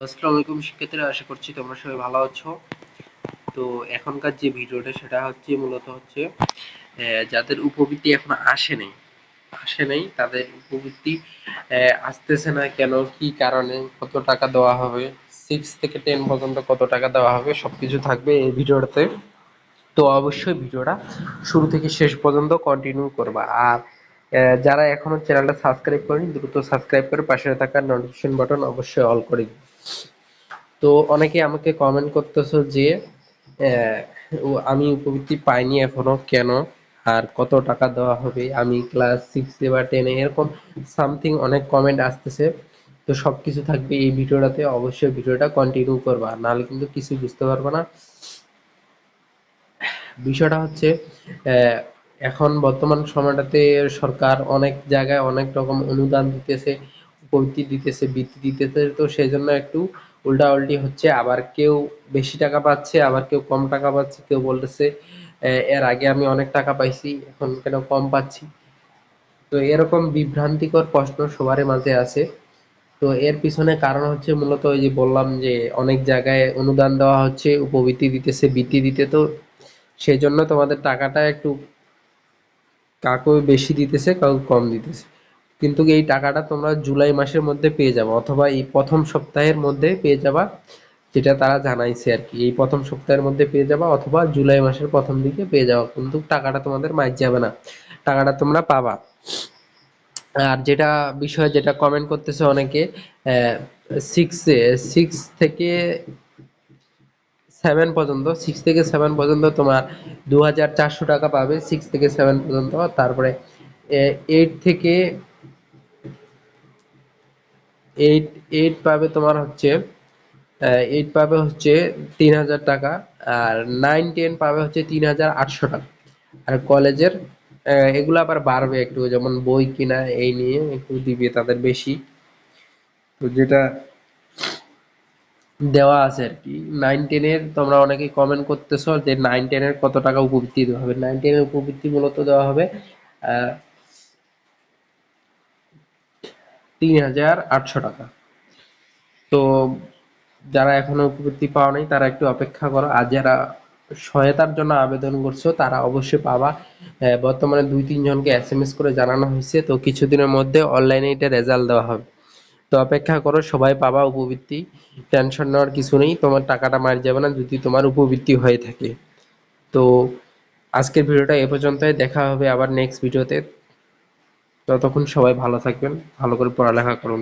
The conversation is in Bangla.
আসসালামু আলাইকুম শিক্ষার্থীরা, আশা করছি তোমরা সবাই ভালো আছো। তো এখনকার যে ভিডিওটা সেটা হচ্ছে মূলত হচ্ছে যাদের উপবৃত্তি এখন আসে নাই তাদের উপবৃত্তি আসতেছে না কেন, কি কারণে, কত টাকা দেওয়া হবে, 6 থেকে 10 পর্যন্ত কত টাকা দেওয়া হবে, সবকিছু থাকবে এই ভিডিওটাতে। তো অবশ্যই ভিডিওটা শুরু থেকে শেষ পর্যন্ত কন্টিনিউ করবা। আর যারা এখনো চ্যানেলটা সাবস্ক্রাইব করেনি দ্রুত সাবস্ক্রাইব করে পাশে থাকা নোটিফিকেশন বাটন অবশ্যই অল করে দিন। তো অনেকে আমাকে কমেন্ট করতেছো যে আহ, আমি উপবৃত্তি পাইনি এখনো কেন, আর কত টাকা দেওয়া হবে, আমি ক্লাস 6 বা 10 এরকম সামথিং অনেক কমেন্ট আসতেছে। তো সবকিছু থাকবে এই ভিডিওটাতে, অবশ্যই ভিডিওটা কন্টিনিউ করবা, নাহলে কিন্তু কিছু বুঝতে পারবে না। বিষয়টা হচ্ছে আহ, এখন বর্তমান সময়টাতে সরকার অনেক জায়গায় অনেক রকম অনুদান দিতেছে, উপবৃত্তি দিতেছে, বৃত্তি দিতেছে। তো সেই জন্য একটু উল্টাপাল্টি হচ্ছে, আবার কেউ বেশি টাকা পাচ্ছে, আবার কেউ কম টাকা পাচ্ছে। কেউ বলতেছে এর আগে আমি অনেক টাকা পাইছি, এখন কেন কম পাচ্ছি। তো এরকম বিভ্রান্তিকর প্রশ্ন সবার মাঝে আছে। তো এর পিছনে কারণ হচ্ছে মূলত ওই যে বললাম যে অনেক জায়গায় অনুদান দেওয়া হচ্ছে, উপবৃত্তি দিতেছে, বৃত্তি দিতে। তো সেই জন্য তোমাদের টাকাটা একটু কাউকে বেশি দিতেছে, কাউকে কম দিতেছে। কিন্তু এই টাকাটা তোমরা জুলাই মাসের মধ্যে পেয়ে যাবে, অথবা এই প্রথম সপ্তাহের মধ্যে পেয়ে যাবা, যেটা তারা জানাইছে আর কি। এই প্রথম সপ্তাহের মধ্যে পেয়ে যাবা, অথবা জুলাই মাসের প্রথম দিকে পেয়ে যাওয়া, কিন্তু টাকাটা তোমাদের মাইর যাবে না, টাকাটা তোমরা পাবা। আর যেটা বিষয় যেটা কমেন্ট করতেছে অনেকে, সিক্স থেকে 7 পর্যন্ত তোমার 2,400 টাকা পাবে, 6 থেকে 7 পর্যন্ত। তারপরে এইট থেকে এইট এইট পাবে তোমার হচ্ছে 3,000 টাকা। আর 9-10 পাবে হচ্ছে 3,800 টাকা। আর কলেজের এগুলো আবার বাড়বে একটু, যেমন বই কিনা এই নিয়ে একটু দিবে তাদের বেশি। তো যেটা দেওয়া আছে আর কি, 9-10 এর তোমরা অনেকেই কমেন্ট করতেছো যে 9-10 এর কত টাকা উপবৃত্তি দেওয়া হবে। 9-10 এর উপবৃত্তি মূলত দেওয়া হবে 3,800 টাকা। তো যারা এখনো উপবৃত্তি পাওয়া নাই তারা একটু অপেক্ষা করো, আর যারা সহায়তার জন্য আবেদন করছো তারা অবশ্যই পাবা। বর্তমানে 2-3 জনকে SMS করে জানানো হয়েছে, তো কিছুদিনের মধ্যে অনলাইনে এটা রেজাল্ট দেওয়া হবে। তো অপেক্ষা করো, সবাই পাবা উপবৃত্তি। টেনশন নেওয়ার কিছু নেই, তোমার টাকাটা মার যাবে না যদি তোমার উপবৃত্তি হয়ে থাকে। তো আজকের ভিডিওটা এ পর্যন্তই, দেখা হবে আবার নেক্সট ভিডিওতে। ততক্ষণ সবাই ভালো থাকবেন, ভালো করে পড়ালেখা করুন।